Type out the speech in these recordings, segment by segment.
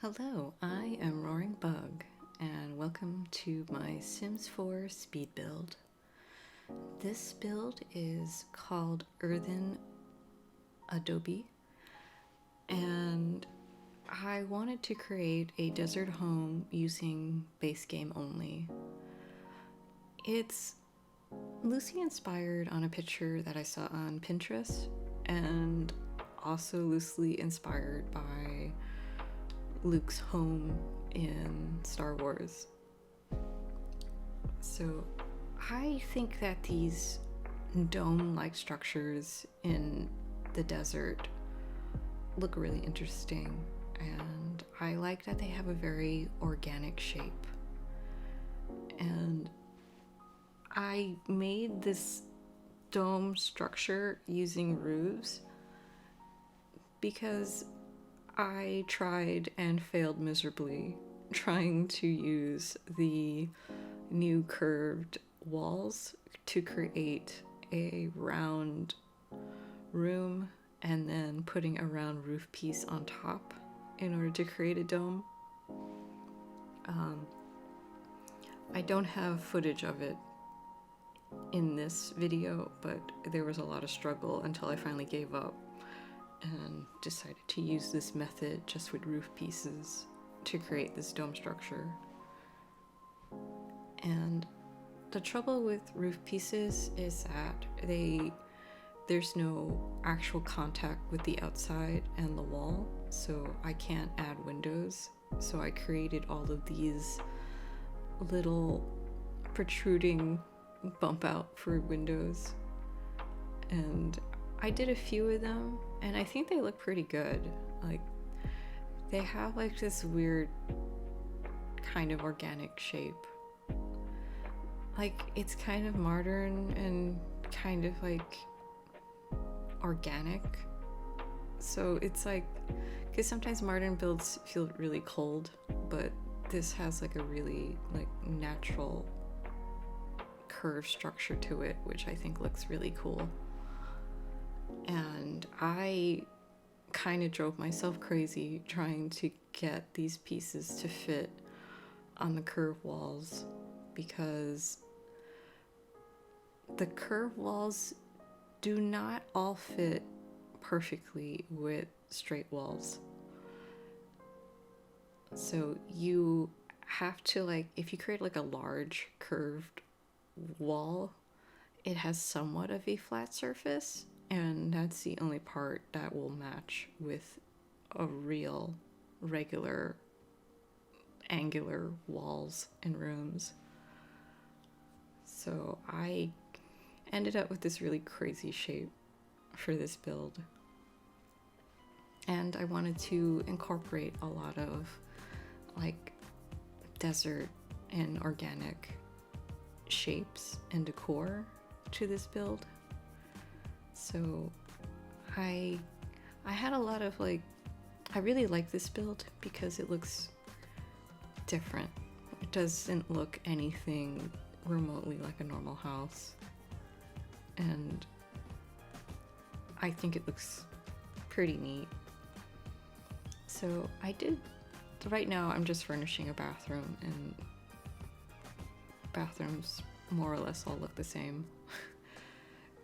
Hello, I am roaringbug, and welcome to my Sims 4 speed build. This build is called Earthen Abode, and I wanted to create a desert home using base game only. It's loosely inspired on a picture that I saw on Pinterest, and also loosely inspired by Luke's home in Star Wars. So I think that these dome-like structures in the desert look really interesting, and I like that they have a very organic shape. And I made this dome structure using roofs because I tried and failed miserably trying to use the new curved walls to create a round room and then putting a round roof piece on top in order to create a dome. I don't have footage of it in this video, but there was a lot of struggle until I finally gave up and decided to use this method just with roof pieces to create this dome structure. And the trouble with roof pieces is that there's no actual contact with the outside and the wall, so I can't add windows. So I created all of these little protruding bump out for windows, and I did a few of them, and I think they look pretty good. Like, they have like this weird kind of organic shape. Like, it's kind of modern and kind of like organic. So it's like, because sometimes modern builds feel really cold, but this has like a really like natural curved structure to it, which I think looks really cool. And I kind of drove myself crazy trying to get these pieces to fit on the curved walls, because the curved walls do not all fit perfectly with straight walls. So you have to, like, if you create like a large curved wall, it has somewhat of a flat surface, and that's the only part that will match with a real regular angular walls in rooms. So I ended up with this really crazy shape for this build, and I wanted to incorporate a lot of like desert and organic shapes and decor to this build. So I had a lot of like, I really like this build because it looks different. It doesn't look anything remotely like a normal house, and I think it looks pretty neat. So right now I'm just furnishing a bathroom, and bathrooms more or less all look the same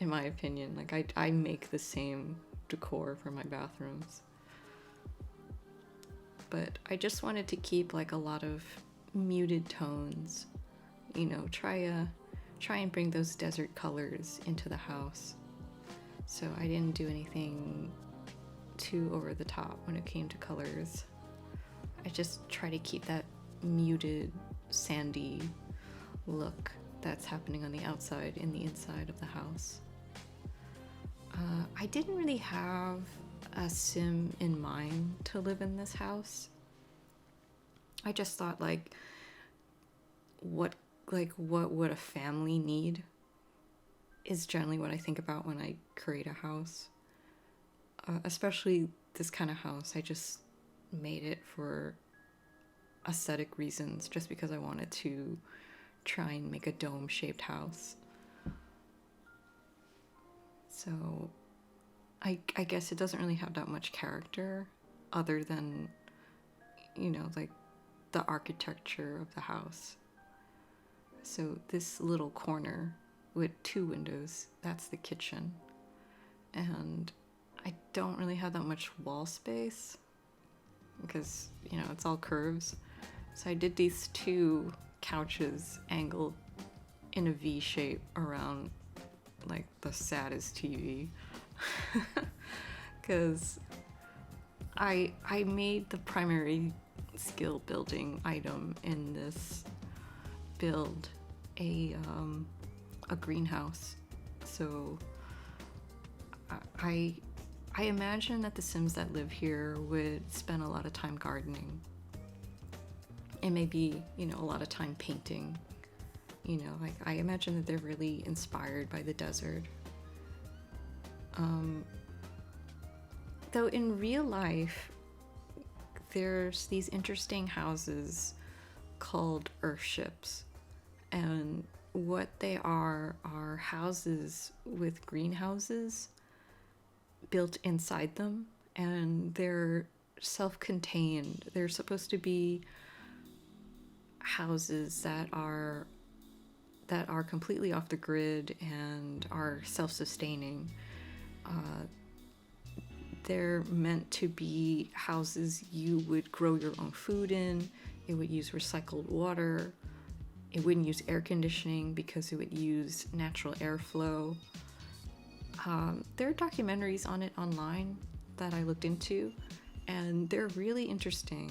in my opinion. Like, I make the same decor for my bathrooms, but I just wanted to keep like a lot of muted tones, you know, try and bring those desert colors into the house. So I didn't do anything too over the top when it came to colors. I just try to keep that muted sandy look that's happening on the outside in the inside of the house. I didn't really have a sim in mind to live in this house. I just thought, like, what would a family need is generally what I think about when I create a house. Especially this kind of house, I just made it for aesthetic reasons, just because I wanted to try and make a dome-shaped house. So I guess it doesn't really have that much character other than like the architecture of the house. So this little corner with 2 windows, that's the kitchen. And I don't really have that much wall space because, it's all curves. So I did these 2 couches angled in a V shape around like the saddest TV. Because I made the primary skill building item in this build a greenhouse. So I imagine that the Sims that live here would spend a lot of time gardening and maybe, a lot of time painting. Like I imagine that they're really inspired by the desert. Though in real life, there's these interesting houses called Earthships, and what they are houses with greenhouses built inside them, and they're self-contained. They're supposed to be houses that are completely off the grid and are self-sustaining. They're meant to be houses you would grow your own food in. It would use recycled water. It wouldn't use air conditioning because it would use natural airflow. There are documentaries on it online that I looked into, and they're really interesting.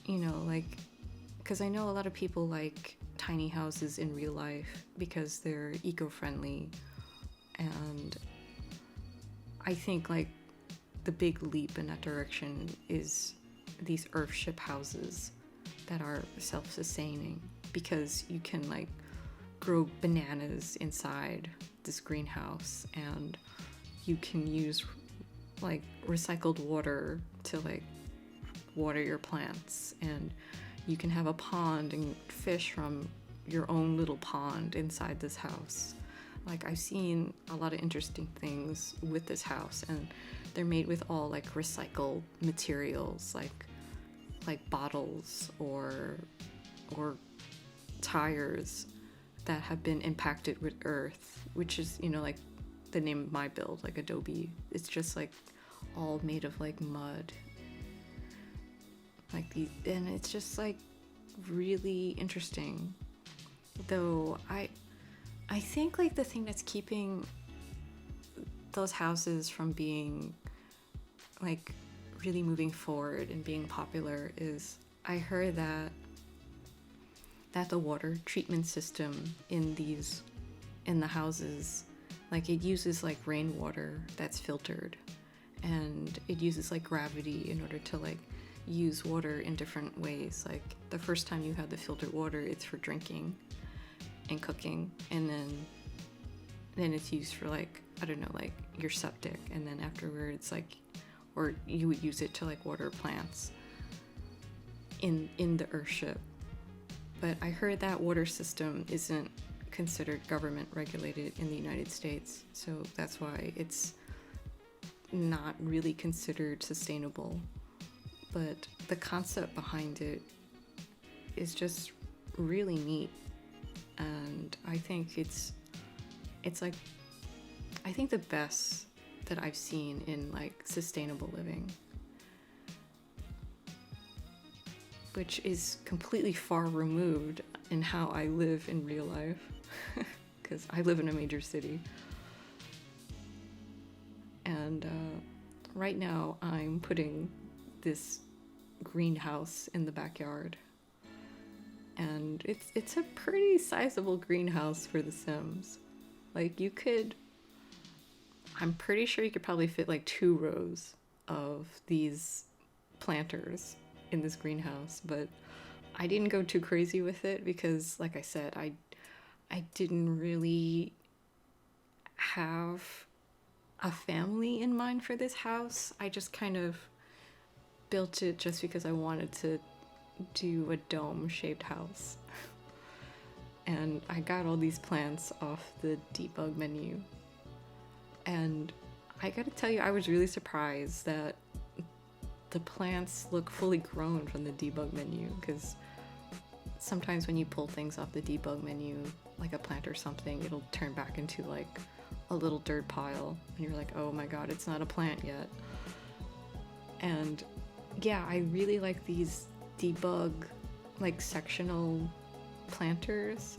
Because I know a lot of people like tiny houses in real life because they're eco-friendly, and I think like the big leap in that direction is these Earthship houses that are self-sustaining, because you can like grow bananas inside this greenhouse, and you can use like recycled water to like water your plants, and you can have a pond and fish from your own little pond inside this house. Like I've seen a lot of interesting things with this house, and they're made with all like recycled materials, like bottles or tires that have been impacted with earth, which is, like the name of my build, like Adobe. It's just like all made of like mud. And it's just like really interesting. Though I think like the thing that's keeping those houses from being like really moving forward and being popular is I heard that the water treatment system in the houses, like it uses like rainwater that's filtered, and it uses like gravity in order to like use water in different ways. Like the first time you have the filtered water, it's for drinking and cooking, and then it's used for like, I don't know, like your septic, and then afterwards like, or you would use it to like water plants in the Earthship. But I heard that water system isn't considered government regulated in the United States, so that's why it's not really considered sustainable. But the concept behind it is just really neat, and I think it's like, I think the best that I've seen in like sustainable living, which is completely far removed in how I live in real life, because I live in a major city. And right now I'm putting this greenhouse in the backyard, and it's a pretty sizable greenhouse for The Sims. Like I'm pretty sure you could probably fit like 2 rows of these planters in this greenhouse, but I didn't go too crazy with it because, like I said, I didn't really have a family in mind for this house. I just kind of built it just because I wanted to do a dome-shaped house. And I got all these plants off the debug menu. And I gotta tell you, I was really surprised that the plants look fully grown from the debug menu, because sometimes when you pull things off the debug menu, like a plant or something, it'll turn back into like a little dirt pile, and you're like, oh my god, it's not a plant yet. And yeah, I really like these debug like sectional planters.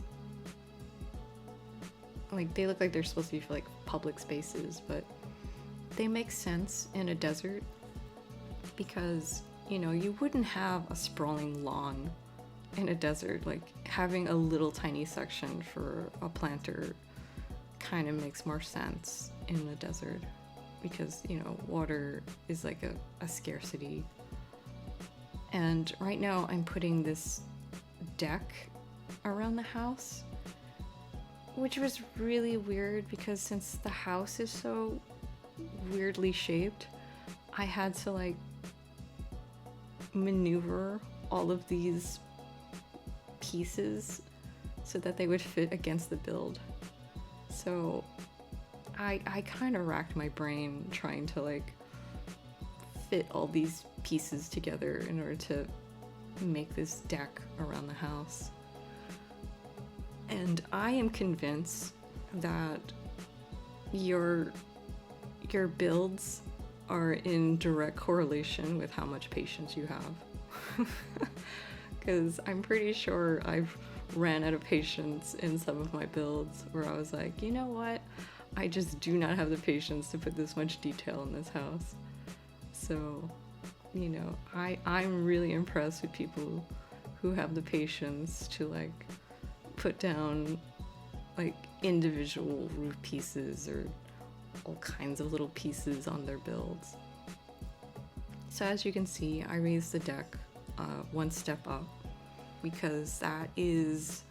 Like, they look like they're supposed to be for like public spaces, but they make sense in a desert because, you know, you wouldn't have a sprawling lawn in a desert. Like, having a little tiny section for a planter kind of makes more sense in a desert because, you know, water is like a scarcity. And right now I'm putting this deck around the house, which was really weird because since the house is so weirdly shaped, I had to like maneuver all of these pieces so that they would fit against the build. So I kind of racked my brain trying to like fit all these pieces together in order to make this deck around the house. And I am convinced that your builds are in direct correlation with how much patience you have. Because I'm pretty sure I've ran out of patience in some of my builds where I was like, you know what? I just do not have the patience to put this much detail in this house. So, you know, I'm really impressed with people who have the patience to like put down like individual roof pieces or all kinds of little pieces on their builds. So as you can see, I raised the deck one step up because that is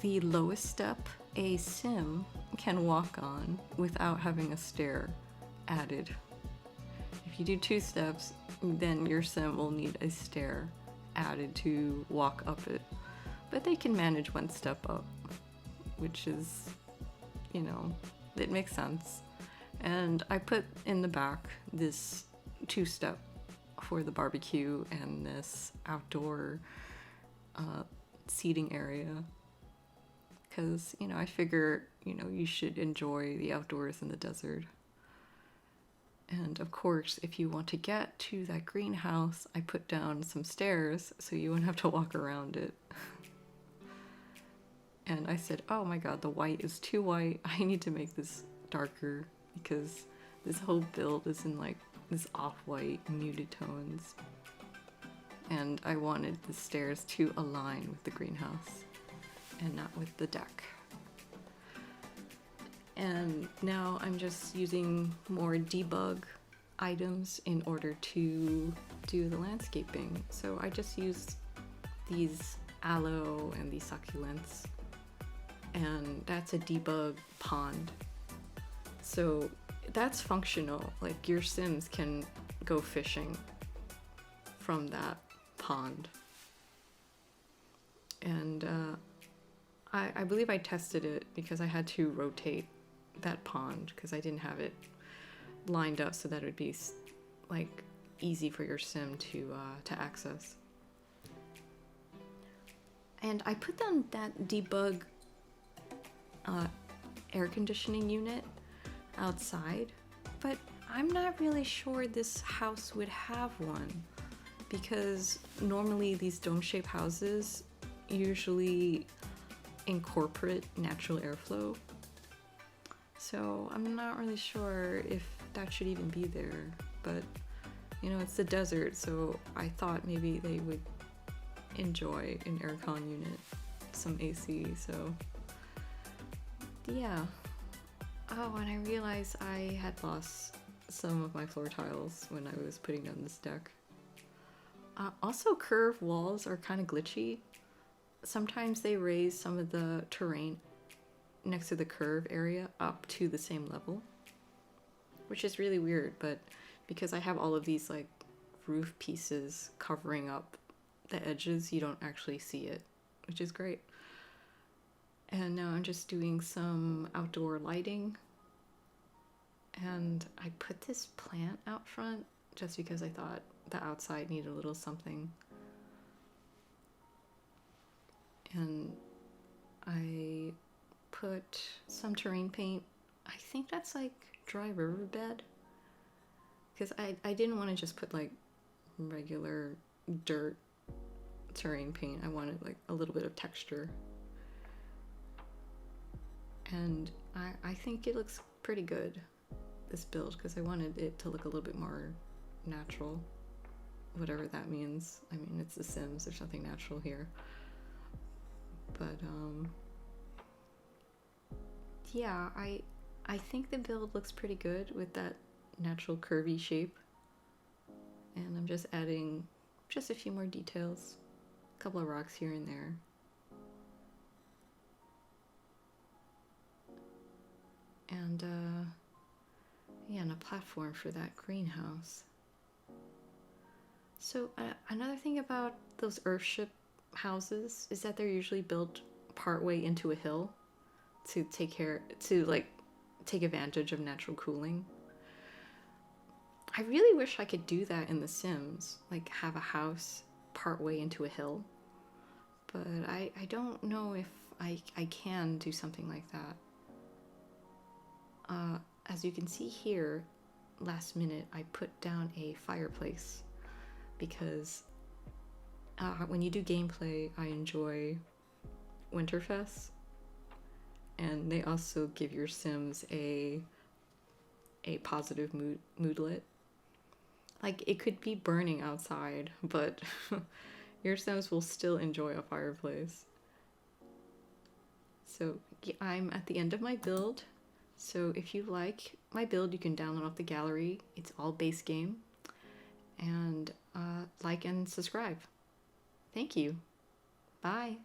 the lowest step a sim can walk on without having a stair added. If you do 2 steps, then your sim will need a stair added to walk up it. But they can manage 1 step up, which is, you know, it makes sense. And I put in the back this 2-step for the barbecue and this outdoor seating area. Because, you know, I figure, you know, you should enjoy the outdoors in the desert. And of course, if you want to get to that greenhouse, I put down some stairs so you wouldn't have to walk around it. And I said, oh my god, the white is too white. I need to make this darker because this whole build is in like this off-white muted tones. And I wanted the stairs to align with the greenhouse and not with the deck. And now I'm just using more debug items in order to do the landscaping. So I just used these aloe and these succulents, and that's a debug pond. So that's functional, like your sims can go fishing from that pond. And I believe I tested it because I had to rotate that pond because I didn't have it lined up so that it would be like easy for your sim to access. And I put down that debug air conditioning unit outside, but I'm not really sure this house would have one because normally these dome-shaped houses usually incorporate natural airflow. So I'm not really sure if that should even be there, but you know, it's the desert, so I thought maybe they would enjoy an aircon unit, some AC, so yeah. Oh, and I realized I had lost some of my floor tiles when I was putting down this deck. Also, curved walls are kind of glitchy. Sometimes they raise some of the terrain next to the curve area up to the same level, which is really weird, but because I have all of these like roof pieces covering up the edges, you don't actually see it, which is great. And now I'm just doing some outdoor lighting, and I put this plant out front just because I thought the outside need a little something. And I put some terrain paint. I think that's like dry riverbed, because I didn't want to just put like regular dirt terrain paint. I wanted like a little bit of texture. And I think it looks pretty good, this build, because I wanted it to look a little bit more natural, whatever that means. I mean, it's The Sims, there's nothing natural here. But yeah, I think the build looks pretty good with that natural curvy shape. And I'm just adding just a few more details, a couple of rocks here and there. And yeah, and a platform for that greenhouse. So another thing about those Earthship houses is that they're usually built partway into a hill to take advantage of natural cooling. I really wish I could do that in The Sims, like have a house partway into a hill. But I don't know if I can do something like that. As you can see here, last minute I put down a fireplace because when you do gameplay, I enjoy Winterfest, and they also give your Sims a positive moodlet. Like, it could be burning outside, but your Sims will still enjoy a fireplace. So yeah, I'm at the end of my build. So if you like my build, you can download off the gallery. It's all base game. And like and subscribe. Thank you. Bye.